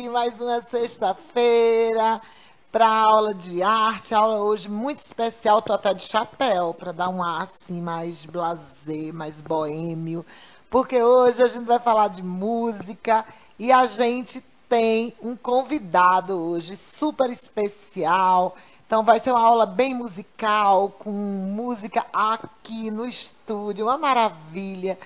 aqui mais uma sexta-feira para aula de arte. Aula hoje muito especial, tô até de chapéu para dar um ar assim mais blasé, mais boêmio, porque hoje a gente vai falar de música e a gente tem um convidado hoje super especial. Então vai ser uma aula bem musical, com música aqui no estúdio, uma maravilha.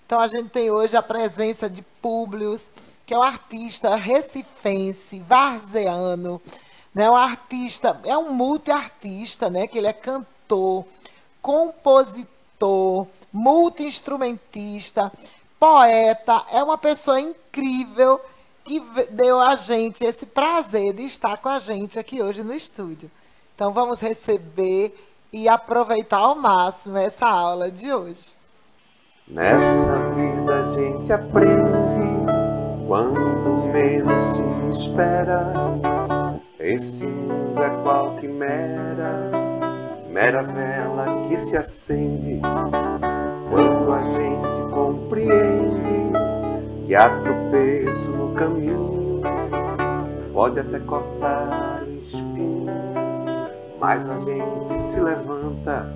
Então a gente tem hoje a presença de Públio, que é um artista recifense, varzeano, né? Um artista, é um multiartista, né? Que ele é cantor, compositor, multi-instrumentista, poeta, é uma pessoa incrível que deu a gente esse prazer de estar com a gente aqui hoje no estúdio. Então vamos receber e aproveitar ao máximo essa aula de hoje. Nessa vida a gente aprende quando menos se espera. Esse mundo é qual quimera, mera vela que se acende quando a gente compreende que há tropeço no caminho, pode até cortar o espinho, mas a gente se levanta,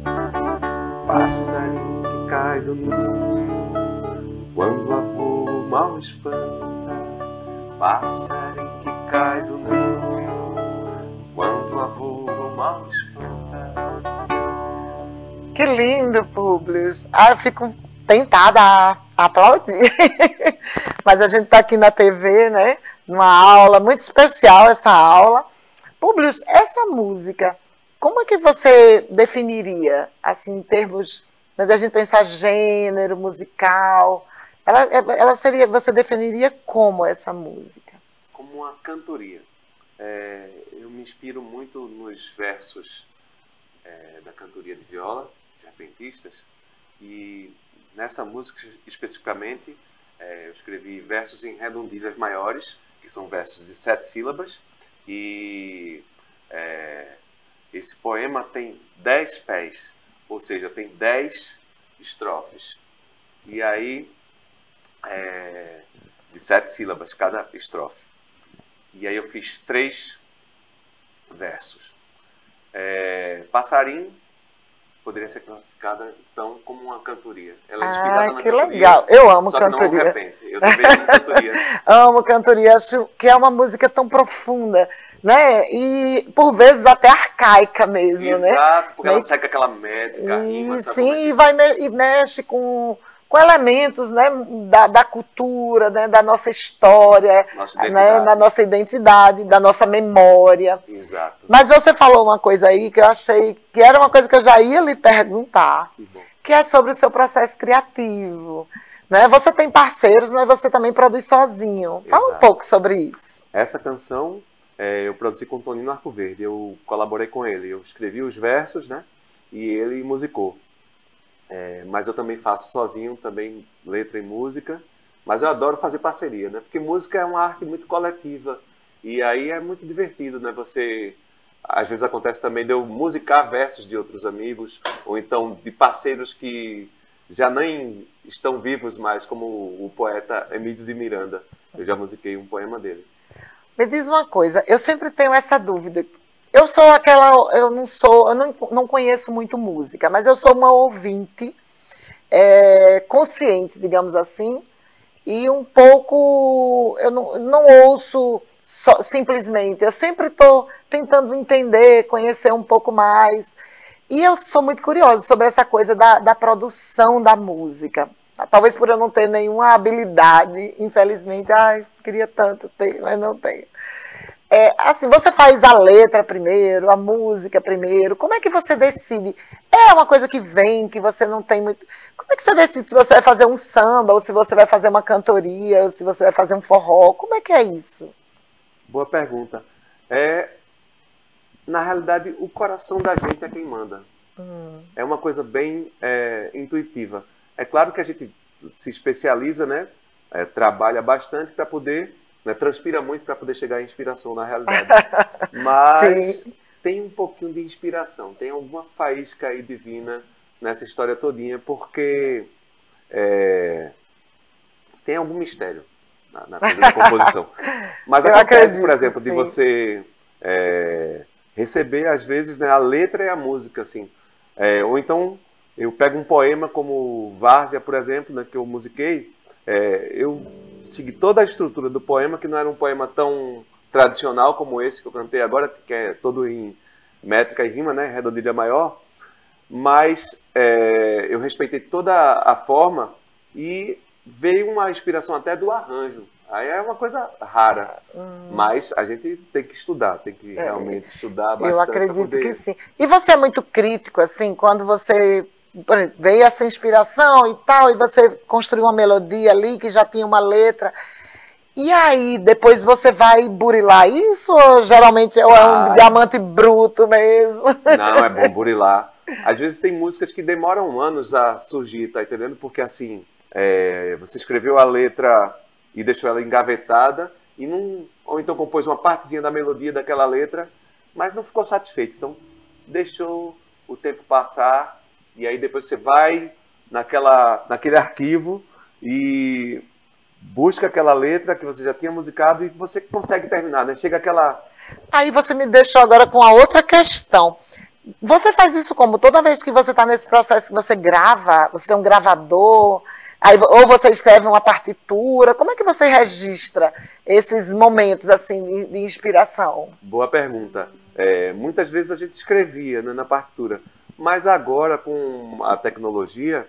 passarinho que cai do ninho, quando a voo mal espanta, passarinho que cai do ninho, quando a voo mal espanta. Que lindo, Públio. Eu fico tentada a aplaudir. Mas a gente está aqui na TV, né? Numa aula muito especial, essa aula. Públio, essa música, como é que você definiria, assim, em termos, né, de a gente pensar gênero musical? Ela seria, você definiria como essa música? Como uma cantoria. Eu me inspiro muito nos versos da cantoria de viola, de repentistas, e nessa música especificamente eu escrevi versos em redondilhas maiores, que são versos de 7 sílabas, e esse poema tem 10 pés, ou seja, tem 10 estrofes. E aí, de 7 sílabas cada estrofe. E aí eu fiz 3 versos. Passarinho poderia ser classificada, então, como uma cantoria. Ela é inspirada na que cantoria. legal. Eu amo só cantoria. Que não de repente. Eu também amo cantoria. Amo cantoria, acho que é uma música tão profunda, né? E, por vezes, até arcaica mesmo, Exato, né? Exato, porque ela segue aquela métrica, rima. E sim, e mexe com elementos, né, da cultura, né, da nossa história, né, da nossa identidade, da nossa memória. Exato. Mas você falou uma coisa aí que eu achei que era uma coisa que eu já ia lhe perguntar, que é sobre o seu processo criativo. Né? Você tem parceiros, mas você também produz sozinho. Fala um pouco sobre isso. Essa canção eu produzi com o Tonino Arcoverde, eu colaborei com ele, eu escrevi os versos, né, e ele musicou. Mas eu também faço sozinho, também letra e música, mas eu adoro fazer parceria, né? Porque música é uma arte muito coletiva, e aí é muito divertido, né? Às vezes acontece também de eu musicar versos de outros amigos, ou então de parceiros que já nem estão vivos mais, como o poeta Emílio de Miranda. Eu já musiquei um poema dele. Me diz uma coisa, eu sempre tenho essa dúvida. Eu não conheço muito música, mas eu sou uma ouvinte consciente, digamos assim, e um pouco, eu não ouço simplesmente, eu sempre estou tentando entender, conhecer um pouco mais, e eu sou muito curiosa sobre essa coisa da produção da música. Talvez por eu não ter nenhuma habilidade, infelizmente, queria tanto ter, mas não tenho. Assim, você faz a letra primeiro, a música primeiro, como é que você decide? É uma coisa que vem, que você não tem muito... Como é que você decide se você vai fazer um samba, ou se você vai fazer uma cantoria, ou se você vai fazer um forró? Como é que é isso? Boa pergunta. Na realidade, o coração da gente é quem manda. É uma coisa bem intuitiva. É claro que a gente se especializa, né? Trabalha bastante para poder... transpira muito para poder chegar à inspiração na realidade. Mas sim, tem um pouquinho de inspiração, tem alguma faísca aí divina nessa história todinha, porque tem algum mistério. na coisa da composição. Mas Eu acontece, acredito, por exemplo, de sim. você receber, às vezes, né, a letra e a música, assim. Ou então, eu pego um poema como Várzea, por exemplo, né, que eu musiquei, eu segui toda a estrutura do poema, que não era um poema tão tradicional como esse que eu cantei agora, que é todo em métrica e rima, né, redondilha maior, mas eu respeitei toda a forma e veio uma inspiração até do arranjo. Aí é uma coisa rara, mas a gente tem que estudar, tem que realmente estudar bastante. Eu pra acredito poder... que sim. E você é muito crítico, assim, quando você, por exemplo, veio essa inspiração e tal, e você construiu uma melodia ali que já tinha uma letra. E aí, depois você vai burilar isso ou geralmente é um diamante bruto mesmo? Não, é bom burilar. Às vezes tem músicas que demoram anos a surgir, tá entendendo? Porque assim, você escreveu a letra e deixou ela engavetada, e não, ou então compôs uma partezinha da melodia daquela letra, mas não ficou satisfeito. Então, deixou o tempo passar, e aí depois você vai naquele arquivo e busca aquela letra que você já tinha musicado e você consegue terminar, né? Chega aquela... Aí você me deixou agora com a outra questão. Você faz isso como? Toda vez que você está nesse processo que você grava, você tem um gravador, aí, ou você escreve uma partitura, como é que você registra esses momentos assim de inspiração? Boa pergunta. Muitas vezes a gente escrevia, né, na partitura, mas agora com a tecnologia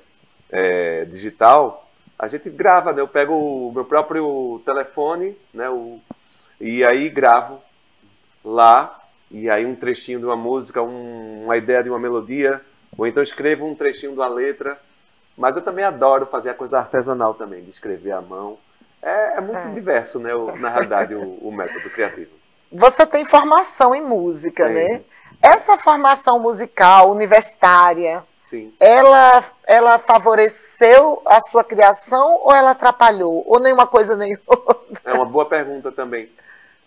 digital, a gente grava, né? Eu pego o meu próprio telefone, né, e aí gravo lá, e aí um trechinho de uma música, uma ideia de uma melodia, ou então escrevo um trechinho de uma letra. Mas eu também adoro fazer a coisa artesanal também, de escrever à mão. É muito diverso, né, na realidade, o método criativo. Você tem formação em música, né? Essa formação musical universitária, sim, ela favoreceu a sua criação ou ela atrapalhou? Ou nenhuma coisa nem outra? É uma boa pergunta também.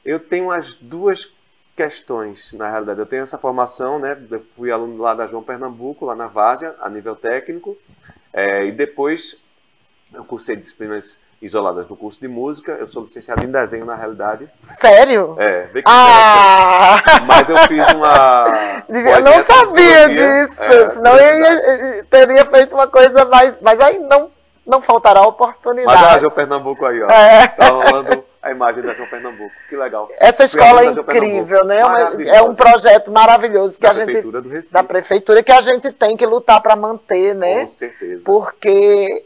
Eu tenho as duas questões, na realidade. Eu tenho essa formação, né? Eu fui aluno lá da João Pernambuco, lá na Várzea, a nível técnico. E depois eu cursei disciplinas isoladas do curso de música. Eu sou licenciado em desenho, na realidade. Sério? Bem que mas eu fiz uma... Eu não sabia disso, senão eu teria feito uma coisa mais... Mas aí não faltará oportunidade. Mas a João Pernambuco aí, ó. Tá rolando a imagem da João Pernambuco. Que legal. Essa escola é incrível, né? É um projeto maravilhoso que da prefeitura que a gente tem que lutar para manter, né? Com certeza. Porque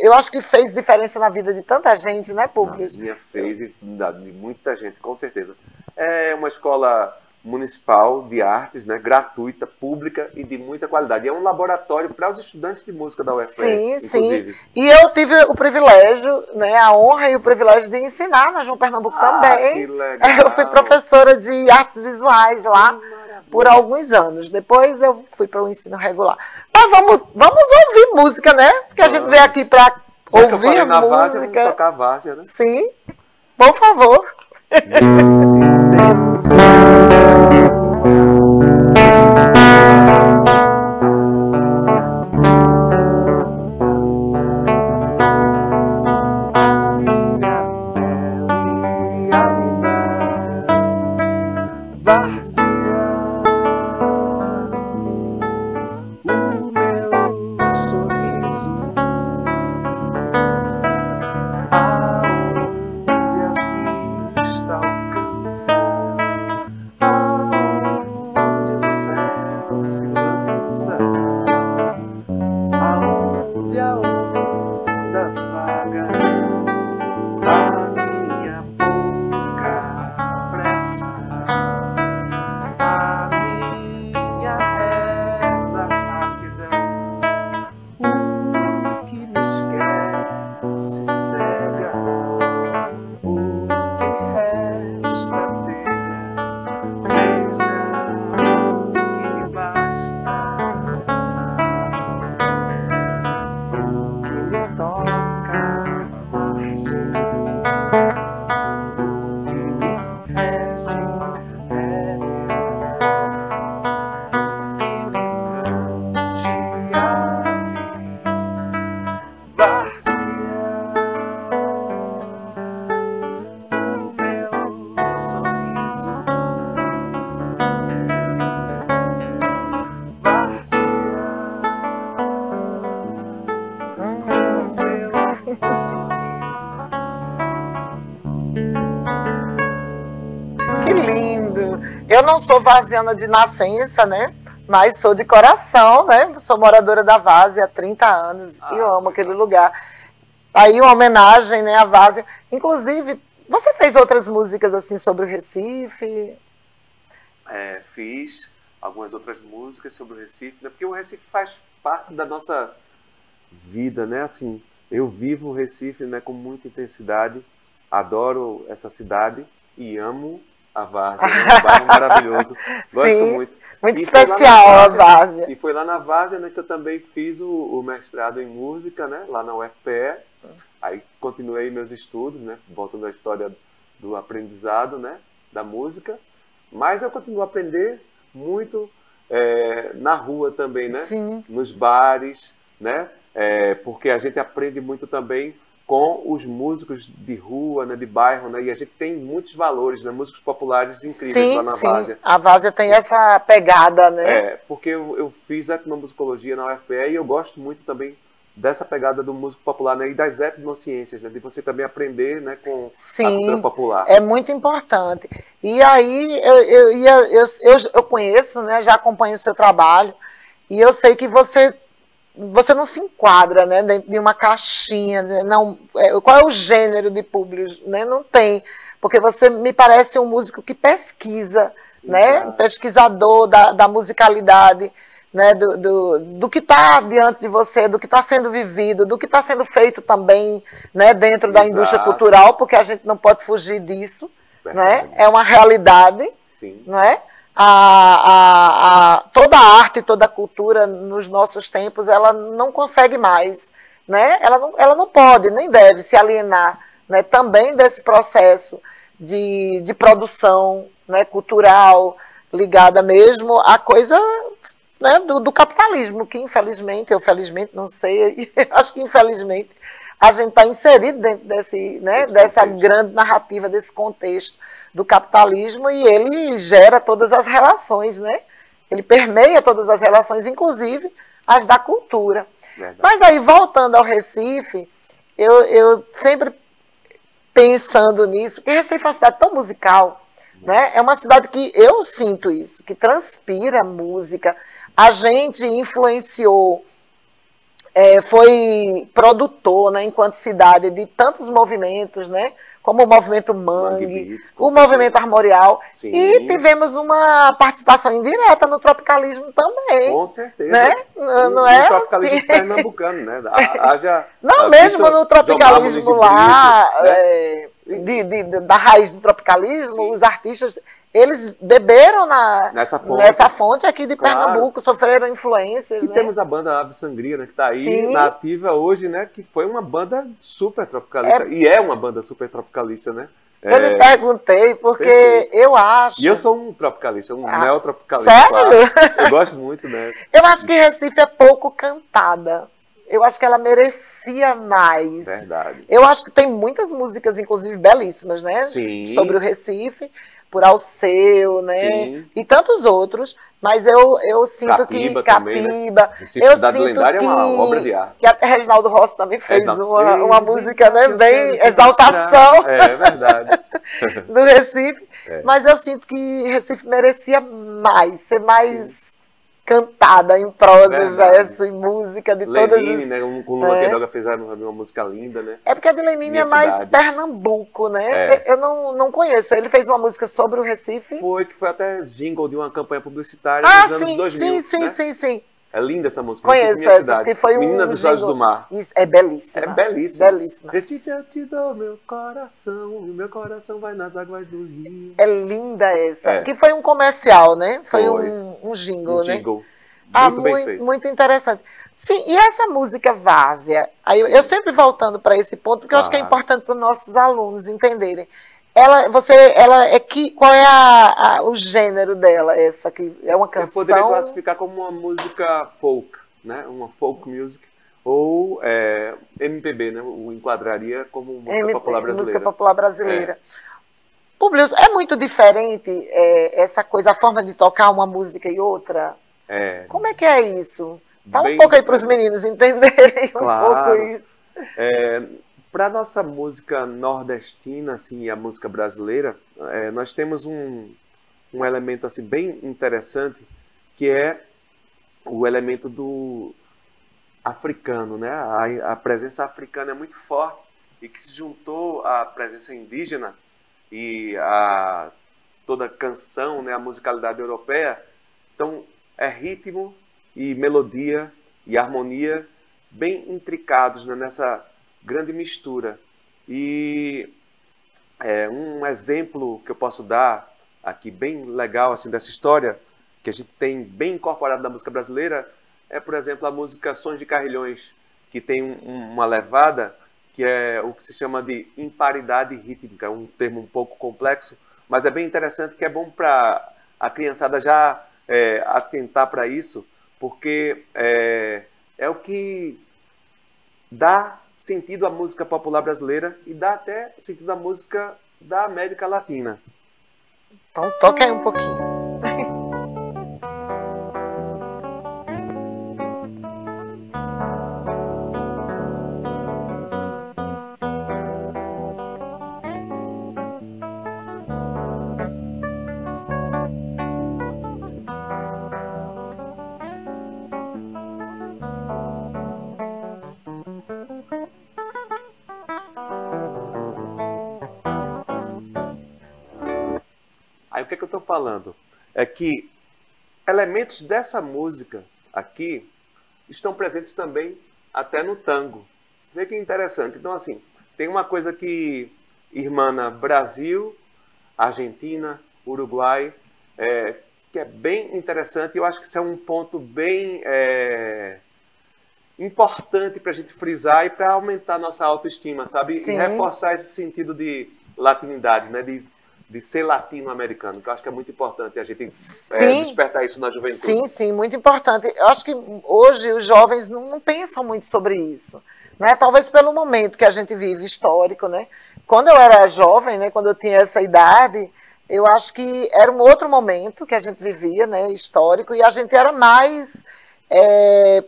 eu acho que fez diferença na vida de tanta gente, né, Público? Minha fez e de muita gente, com certeza. É uma escola municipal de artes, né, gratuita, pública e de muita qualidade. E é um laboratório para os estudantes de música da UFPE, sim, inclusive. Sim. E eu tive o privilégio, né, a honra e o privilégio de ensinar na João Pernambuco também. Que legal. Eu fui professora de artes visuais lá por alguns anos. Depois eu fui para o ensino regular. Mas vamos ouvir música, né? Porque a gente veio aqui para ouvir música. Várzea, vamos tocar Várzea, né? Sim, por favor. Está Eu não sou vaziana de nascença, né? Mas sou de coração, né? Sou moradora da Várzea há 30 anos e eu amo aquele lugar. Aí uma homenagem, né, à Várzea. Inclusive, você fez outras músicas assim sobre o Recife? Fiz algumas outras músicas sobre o Recife, né? Porque o Recife faz parte da nossa vida, né? Assim, eu vivo o Recife, né, com muita intensidade, adoro essa cidade e amo a Várzea, é um bairro maravilhoso, gosto Sim, muito. muito E especial a Várzea. E foi lá na Várzea, né, que eu também fiz o mestrado em música, né, lá na UFPE. Aí continuei meus estudos, né, voltando à história do aprendizado, né, da música. Mas eu continuo a aprender muito na rua também, né? Sim. Nos bares, né? Porque a gente aprende muito também com os músicos de rua, né, de bairro, né? E a gente tem muitos valores, né? Músicos populares incríveis lá na Várzea. A Várzea tem essa pegada, né? Porque eu fiz etnomusicologia na UFPE e eu gosto muito também dessa pegada do músico popular, né, e das etnociências, né, de você também aprender, né, com a cultura popular. É muito importante. E aí eu conheço, né, já acompanho o seu trabalho e eu sei que você não se enquadra, né, dentro de uma caixinha, né, não, qual é o gênero de Publius, né? Não tem, porque você me parece um músico que pesquisa, né, um pesquisador da musicalidade, né, do que está diante de você, do que está sendo vivido, do que está sendo feito também, né, dentro da indústria cultural, porque a gente não pode fugir disso, né? É uma realidade, né? Toda a arte, toda a cultura nos nossos tempos, ela não consegue mais, né? Ela não pode, nem deve se alienar, né, também desse processo de produção, né, cultural, ligada mesmo à coisa, né, do capitalismo, que infelizmente, eu felizmente não sei, acho que infelizmente a gente está inserido dentro dessa grande narrativa, desse contexto do capitalismo, e ele gera todas as relações, né? Ele permeia todas as relações, inclusive as da cultura. Verdade. Mas aí, voltando ao Recife, eu sempre pensando nisso, porque Recife é uma cidade tão musical, né? É uma cidade que eu sinto isso, que transpira música. A gente influenciou, foi produtor, né, enquanto cidade, de tantos movimentos, né, como o movimento Mangue, o movimento Armorial, e tivemos uma participação indireta no tropicalismo também. Com certeza. Né? Não é tropicalismo assim pernambucano, né? Não, mesmo no tropicalismo lá, da raiz do tropicalismo, os artistas, eles beberam nessa fonte aqui de Pernambuco, sofreram influências. E né? temos a banda Ave Sangria, né, que está aí na ativa hoje, né, que foi uma banda super tropicalista. E é uma banda super tropicalista, né? Eu lhe perguntei, porque eu acho... E eu sou um tropicalista, um neotropicalista. Sério? Claro. Eu gosto muito, né? Eu acho que Recife é pouco cantada. Eu acho que ela merecia mais. Verdade. Eu acho que tem muitas músicas, inclusive, belíssimas, né? Sim. Sobre o Recife, por Alceu, né? Sim. E tantos outros. Mas eu sinto Capiba que também, Capiba... Né? Eu sinto Lendária é uma obra de arte. Que até Reginaldo Rossi também fez uma música, né? Bem exaltação. É verdade. Do Recife. Mas eu sinto que Recife merecia mais, ser mais... cantada em prosa, e verso e música de Lenine, todas as... né? Com Lula Queiroga fizeram uma música linda, né? É porque a de Lenine é mais Pernambuco, né? Eu não conheço. Ele fez uma música sobre o Recife. Que foi até jingle de uma campanha publicitária dos anos 2000. Sim. É linda essa música. Conheço essa, porque foi Menina dos Olhos do Mar. Isso, é belíssima. É belíssima. Belíssima. Recife, eu te dou meu coração, e meu coração vai nas águas do rio. É linda essa. Que foi um comercial, né? Foi um jingle, né? Muito interessante. Sim, e essa música Várzea, aí eu sempre voltando para esse ponto, porque eu acho que é importante para os nossos alunos entenderem. Qual é o gênero dela, essa que é uma canção? Eu poderia classificar como uma música folk, né? Uma folk music, ou MPB, né? O enquadraria como música popular brasileira. Música popular brasileira. Publius, é muito diferente essa coisa, a forma de tocar uma música e outra? Como é que é isso? Fala um pouco aí para os meninos entenderem um pouco isso. Para a nossa música nordestina, assim, e a música brasileira, nós temos um um elemento assim bem interessante, que é o elemento do africano, né? A presença africana é muito forte e que se juntou à presença indígena e a toda a canção, né? A musicalidade europeia. Então, é ritmo e melodia e harmonia bem intricados, né? Nessa grande mistura. E um exemplo que eu posso dar aqui bem legal assim dessa história, que a gente tem bem incorporado na música brasileira, é, por exemplo, a música Sons de Carrilhões, que tem uma levada que é o que se chama de imparidade rítmica, um termo um pouco complexo, mas é bem interessante, que é bom para a criançada já atentar para isso, porque é o que dá sentido à música popular brasileira e dá até sentido à música da América Latina. Então toca aí um pouquinho. Aí o que eu estou falando? É que elementos dessa música aqui estão presentes também até no tango. Vê que interessante. Então, assim, tem uma coisa que irmana Brasil, Argentina, Uruguai, que é bem interessante. Eu acho que isso é um ponto bem importante para a gente frisar e para aumentar nossa autoestima, sabe? Sim. E reforçar esse sentido de latinidade, né? De ser latino-americano, que eu acho que é muito importante a gente despertar isso na juventude. Sim, sim, muito importante. Eu acho que hoje os jovens não pensam muito sobre isso, né? Talvez pelo momento que a gente vive histórico, né? Quando eu era jovem, né? Quando eu tinha essa idade, eu acho que era um outro momento que a gente vivia, né? Histórico, e a gente era mais...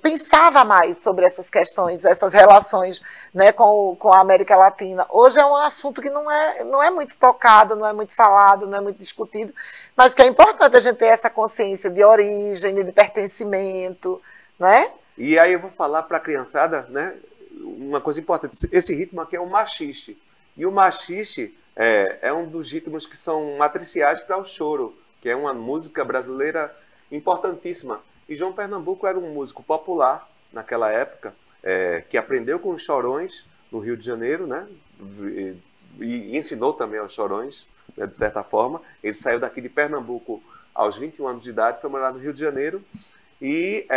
pensava mais sobre essas questões, essas relações, né, com a América Latina. Hoje é um assunto que não é muito tocado, não é muito falado, não é muito discutido, mas que é importante a gente ter essa consciência de origem, de pertencimento, né? E aí eu vou falar para a criançada, né, uma coisa importante. Esse ritmo aqui é o machixe. E o machixe é um dos ritmos que são matriciais para o choro, que é uma música brasileira importantíssima. E João Pernambuco era um músico popular naquela época, que aprendeu com os Chorões no Rio de Janeiro, né? E ensinou também aos Chorões, né, de certa forma. Ele saiu daqui de Pernambuco aos 21 anos de idade, foi morar no Rio de Janeiro, e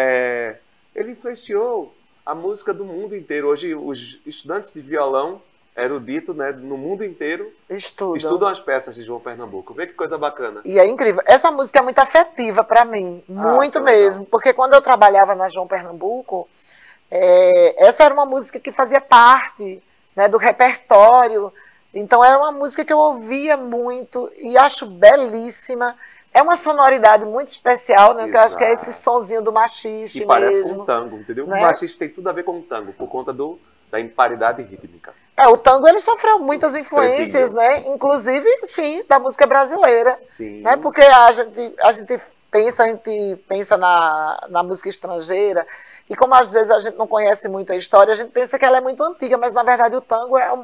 ele influenciou a música do mundo inteiro. Hoje, os estudantes de violão erudito, né, no mundo inteiro, estudam as peças de João Pernambuco. Vê que coisa bacana. E é incrível. Essa música é muito afetiva para mim, muito mesmo. Porque quando eu trabalhava na João Pernambuco, essa era uma música que fazia parte, né, do repertório. Então era uma música que eu ouvia muito e acho belíssima. É uma sonoridade muito especial, né? Que eu acho que é esse sonzinho do machixe mesmo. E parece com o tango, entendeu? Né? O machixe tem tudo a ver com o tango, por conta da imparidade rítmica. O tango ele sofreu muitas influências, né? Inclusive, sim, da música brasileira. Sim. Né? Porque a gente pensa na música estrangeira, e como às vezes a gente não conhece muito a história, a gente pensa que ela é muito antiga, mas na verdade o tango é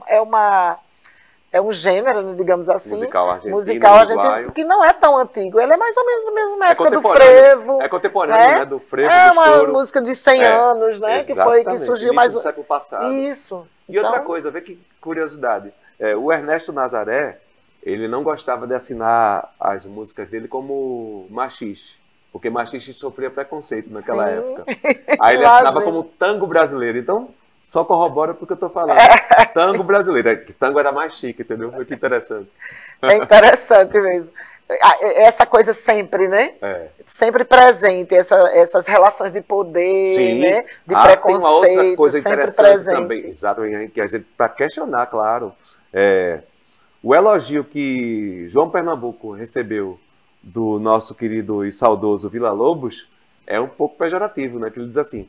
um gênero, digamos assim, musical argentino, que não é tão antigo. Ele é mais ou menos da mesma época do frevo. É contemporâneo, né? Do frevo, é do uma choro. Música de 100 anos, né? Que surgiu mais no século passado. Isso. E outra coisa, vê que curiosidade. O Ernesto Nazaré, ele não gostava de assinar as músicas dele como machixe, porque machixe sofria preconceito naquela época. Aí ele assinava como tango brasileiro. Então, só corrobora porque eu tô falando. Tango brasileiro. Tango era mais chique, entendeu? Foi que interessante. É interessante mesmo. Essa coisa sempre, né? Sempre presente, essas relações de poder, sim, né? De preconceito, tem uma outra coisa sempre presente. Também, exatamente, que a gente, para questionar, claro, o elogio que João Pernambuco recebeu do nosso querido e saudoso Villa-Lobos é um pouco pejorativo, né? Que ele diz assim,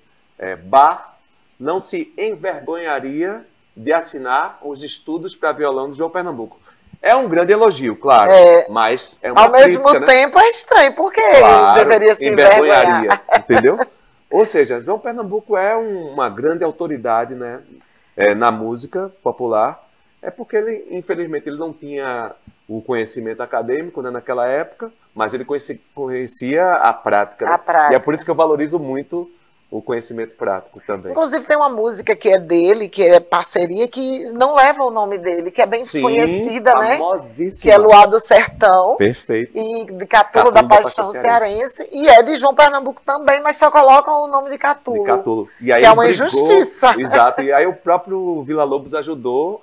Bach não se envergonharia de assinar os estudos para violão de João Pernambuco. É um grande elogio, claro, É. mas é uma Ao mesmo crítica, né? tempo é estranho, porque Claro, ele deveria se envergonhar. envergonharia, entendeu? Ou seja, João Pernambuco é uma grande autoridade, né, na música popular. É porque ele, infelizmente, ele não tinha o conhecimento acadêmico, né, naquela época, mas ele conhecia a prática, né? A prática. E é por isso que eu valorizo muito o conhecimento prático também. Inclusive tem uma música que é dele, que é parceria, que não leva o nome dele, que é bem Sim, conhecida, né? famosíssima. Que é Luar do Sertão. Perfeito. E de Catulo da Paixão Cearense. E é de João Pernambuco também, mas só colocam o nome de Catulo. De Catulo. E aí que é uma brigou, injustiça. Exato. E aí o próprio Villa-Lobos ajudou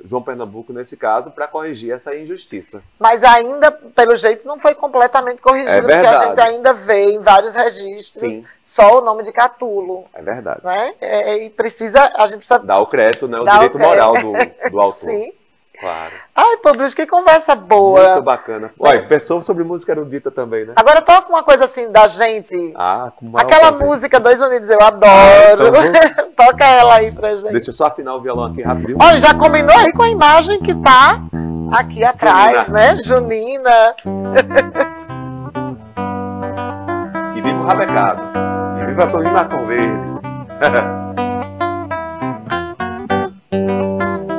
João Pernambuco, nesse caso, para corrigir essa injustiça. Mas ainda, pelo jeito, não foi completamente corrigido, porque a gente ainda vê em vários registros Sim. só o nome de Catulo. É verdade. Né? E a gente precisa dar o crédito, né? O direito moral do autor. Sim. Claro. Ai, Publius, que conversa boa. Muito bacana. Olha, pensou sobre música erudita também, né? Agora toca uma coisa assim da gente. Com aquela prazer. música Dois Unidos, eu adoro. Então toca ela aí pra gente. Deixa eu só afinar o violão aqui rapidinho. Olha, já combinou aí com a imagem que tá aqui atrás, Junina. né? Junina. E viva o rabecado. E viva a Toninho Marcão Verde.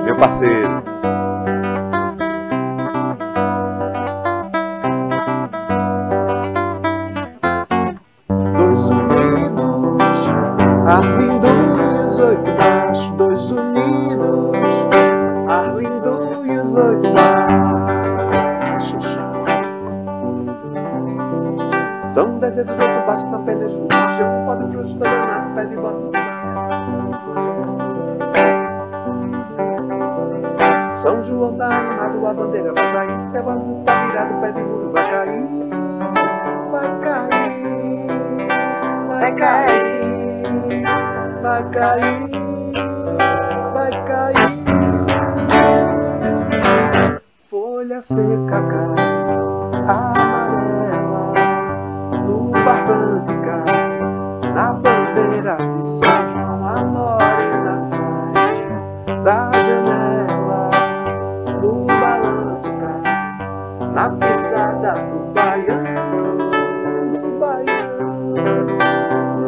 Meu parceiro. Dois unidos, Arlindo e os oito baixos. Dois unidos, Arlindo e os oito baixos. São 10 e 18 baixos na peleja do chão. Foda e frouxo, toda na pé de bota. São João tá animado, a bandeira vai sair. Céu adulto tá virado, pé de muro vai cair. Vai cair, vai cair, vai cair, vai cair. Folha seca cai, amarela, no barbante cai, na bandeira de São João a morena sai da janela, no balanço cai, na pisada do baiano, do baiano,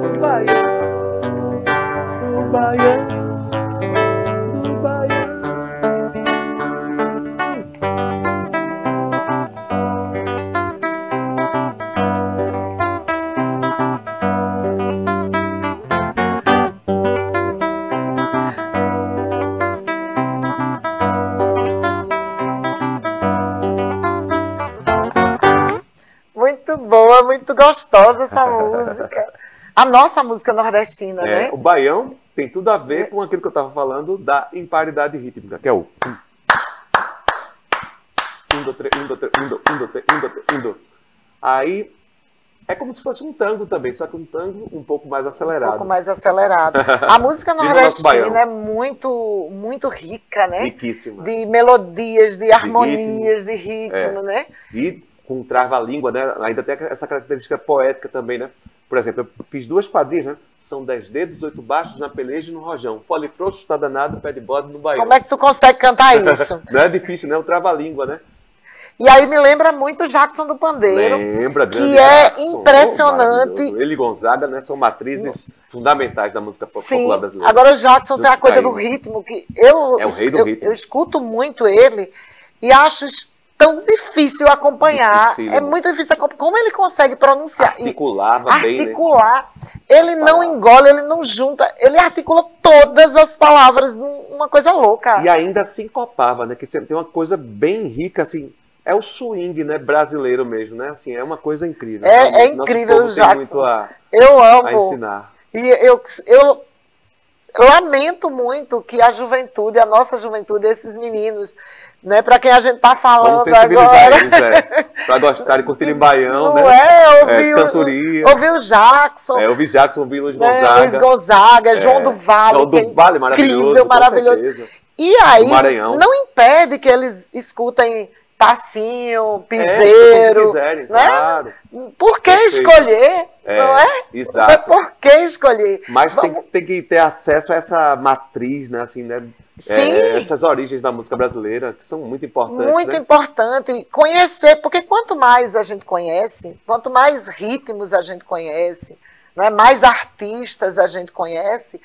do baiano, do baiano, do baiano. Muito boa, muito gostosa essa música. A nossa música nordestina, né? O baião tem tudo a ver com aquilo que eu estava falando da imparidade rítmica, que é o 1, 2, 3, 1, 2, 3, 1, 2, 1, 2, 3, 1, 2, 3, 1, 2. Aí é como se fosse um tango também, só que um tango um pouco mais acelerado. Um pouco mais acelerado. A música Viva o nosso baião. nordestina é muito, muito rica, né? Riquíssima. De melodias, de harmonias, de ritmo, né? E com trava-língua, né? Ainda tem essa característica poética também, né? Por exemplo, eu fiz 2 quadrilhas, né? São 10 dedos, 8 baixos, na peleja e no rojão. Fole frouxo, tá danado, pé de bode no baião. Como é que tu consegue cantar isso? Não é difícil, né? O trava-língua, né? E aí me lembra muito o Jackson do Pandeiro. Lembra, que é impressionante. Ele e Gonzaga, né? São matrizes fundamentais da música popular brasileira. Agora o Jackson tem a coisa do ritmo, que é o rei do ritmo. Eu escuto muito ele e acho tão difícil acompanhar. É muito difícil acompanhar. Como ele consegue pronunciar? Articulava bem, né? Articular. Ele não engole, ele não junta. Ele articula todas as palavras. Uma coisa louca. E ainda sincopava, né? Que tem uma coisa bem rica, assim. É o swing, né? Brasileiro mesmo, né? Assim, é uma coisa incrível. É incrível o Jackson. Tem muito eu amo. a ensinar. E eu lamento muito que a juventude, a nossa juventude, esses meninos, né, para quem a gente está falando agora, para gostar de curtir em baião, não né? Cantoria. Ouvir o Jackson. Ouvir Jackson, ouvir Luiz Gonzaga. Luiz Gonzaga, João do Vale. João do Vale, maravilhoso. Incrível, maravilhoso. E aí, não impede que eles escutem passinho, Se piseiro, quiserem, né? claro. Por que Perfeito. escolher, não é? Exato. Por que escolher? Mas tem que ter acesso a essa matriz, né? Assim, né? Sim. Essas origens da música brasileira, que são muito importantes. Muito né? importante conhecer, porque quanto mais a gente conhece, quanto mais ritmos a gente conhece, não é? Mais artistas a gente conhece,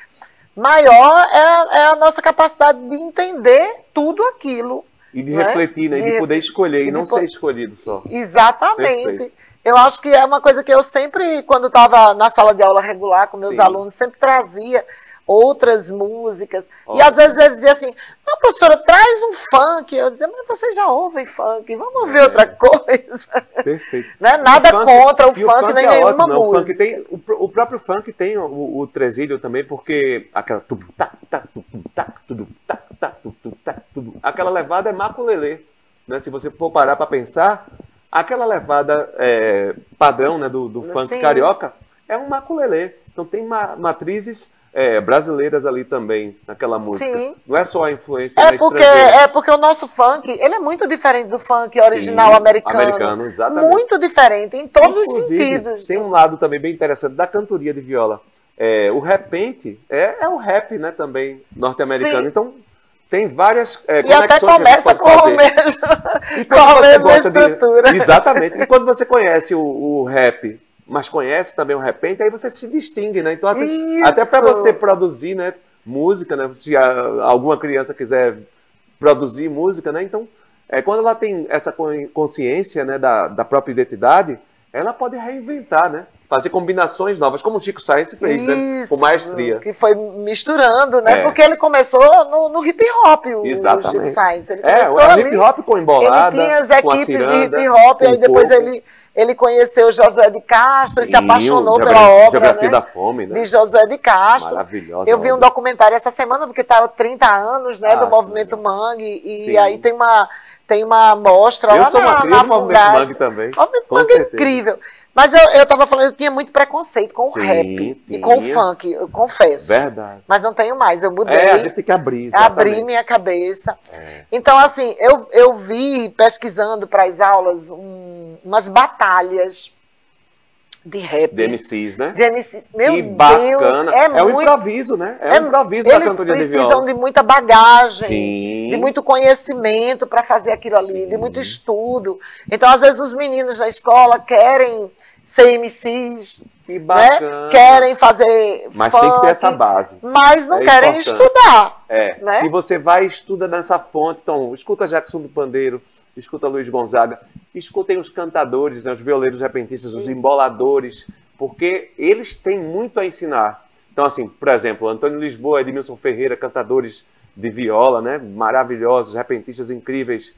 maior é a nossa capacidade de entender tudo aquilo. E de não refletir, né? E de poder escolher, e não ser poder... escolhido só. Exatamente. Perfeito. Eu acho que é uma coisa que eu sempre, quando estava na sala de aula regular com meus Sim. alunos, sempre trazia outras músicas. Ótimo. E às vezes eles diziam assim, não, professora, traz um funk. Eu dizia, mas vocês já ouvem funk, vamos ouvir outra coisa. Perfeito. Né? Nada contra o funk nem é nenhuma ótimo, música. O, funk tem, o próprio funk tem o tresilho também, porque aquela aquela levada é maculelê. Né? Se você for parar para pensar, aquela levada padrão, né, do funk Sim. carioca é um maculelê. Então tem matrizes brasileiras ali também naquela música. Sim. Não é só a influência porque o nosso funk, ele é muito diferente do funk original. Sim, americano. Exatamente. Muito diferente em todos os sentidos. Tem um lado também bem interessante da cantoria de viola. O repente é o rap, né, também norte-americano. Sim. Então tem várias e até começa com a mesma estrutura. Exatamente. E quando você conhece o rap, mas conhece também o repente, aí você se distingue, né? Então, assim, até para você produzir, né, música, né? Se alguma criança quiser produzir música, né? Então, quando ela tem essa consciência, né, da própria identidade, ela pode reinventar, né? Fazer combinações novas, como o Chico Science fez, né? Com maestria. Que foi misturando, né? Porque ele começou no hip hop, o Chico Science. Ele começou ali. hip hop com embolada, ele tinha as equipes ciranda, de hip hop, aí depois ele conheceu Josué de Castro e se apaixonou pela obra, Geografia né? da Fome, né? De Josué de Castro. Maravilhosa. Eu vi um documentário essa semana, porque está há 30 anos, né, do Movimento Mangue, e aí tem uma mostra lá na Movimento Mangue também. O Movimento Mangue é incrível. Mas eu estava falando, eu tinha muito preconceito com o rap e com o funk, eu confesso. Verdade. Mas não tenho mais, eu mudei. A gente tem que abrir. Abrir minha cabeça. Então, assim, eu vi, pesquisando para as aulas, umas batalhas de rap. De MCs, né? De MCs. Meu que Deus, bacana. O improviso, né? O improviso da cantoria de viola. Eles precisam de muita bagagem, Sim. de muito conhecimento para fazer aquilo ali, de muito estudo. Então, às vezes, os meninos da escola querem ser MCs, que bacana. Né? Querem fazer mas funk, tem que ter essa base. Mas não querem estudar. Né? Se você vai e estuda nessa fonte, então, escuta Jackson do Pandeiro, escuta Luiz Gonzaga, escutem os cantadores, né, os violeiros repentistas, os emboladores, porque eles têm muito a ensinar. Então, assim, por exemplo, Antônio Lisboa, Edmilson Ferreira, cantadores de viola, né, maravilhosos, repentistas incríveis,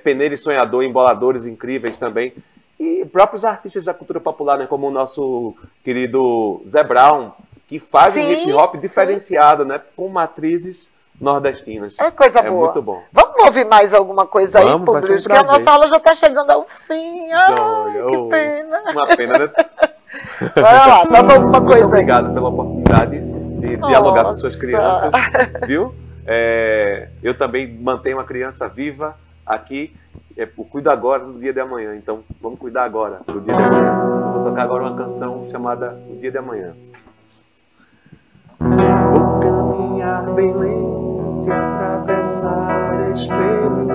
Peneira e Sonhador, emboladores incríveis também, e próprios artistas da cultura popular, né, como o nosso querido Zé Brown, que faz um hip hop diferenciado, né, com matrizes nordestinas. É coisa boa. Muito bom. Vamos ouvir mais alguma coisa aí, Publio? Que a nossa aula já está chegando ao fim. Ai, que pena. Uma pena, né? Bora lá, toca alguma coisa. Muito obrigado pela oportunidade de dialogar com suas crianças, viu? Eu também mantenho uma criança viva aqui. Eu cuido agora do dia de amanhã, então vamos cuidar agora do dia de amanhã. Eu vou tocar agora uma canção chamada O Dia de Amanhã. Vou caminhar bem lento e atravessar espelho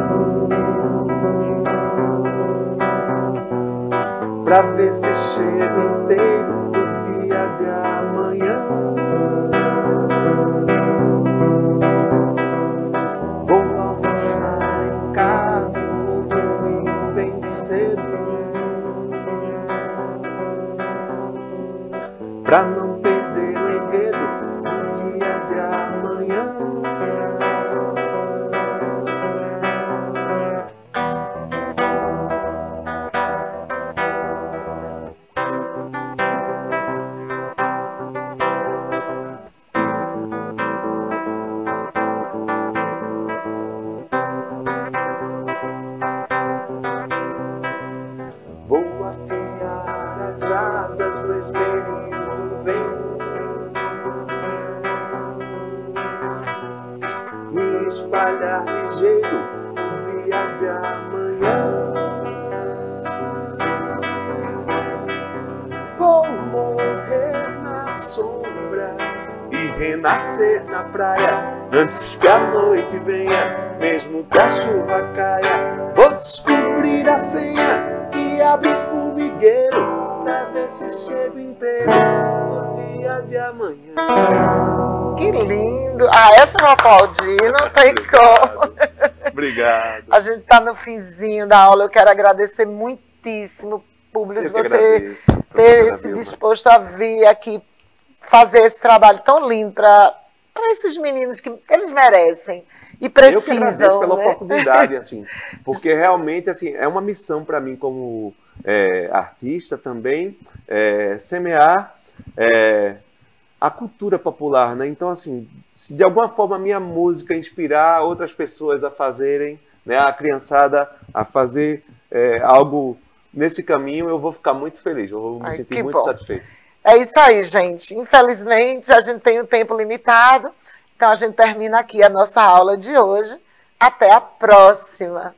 pra ver se chego inteiro do dia de amanhã. Vou almoçar em casa e vou dormir bem cedo pra não perder o enredo do dia de amanhã. Vou afiar as asas no espelho do vento, me espalhar ligeiro no dia de amanhã. nascer na praia, antes que a noite venha, mesmo que a chuva caia. Vou descobrir a senha que abre o formigueiro, pra ver se chego inteiro no dia de amanhã. Que lindo! Ah, essa eu não aplaudi, não tem como. Obrigado. A gente está no finzinho da aula, eu quero agradecer muitíssimo, Públio, você ter se disposto a vir aqui fazer esse trabalho tão lindo para esses meninos que eles merecem e precisam. Eu que agradeço pela oportunidade, assim, porque realmente assim, é uma missão para mim como artista também, semear a cultura popular, né? Então, assim, se de alguma forma a minha música inspirar outras pessoas a fazerem, né, a criançada a fazer algo nesse caminho, eu vou ficar muito feliz, eu vou me sentir muito satisfeito. É isso aí, gente. Infelizmente, a gente tem um tempo limitado, então a gente termina aqui a nossa aula de hoje. Até a próxima!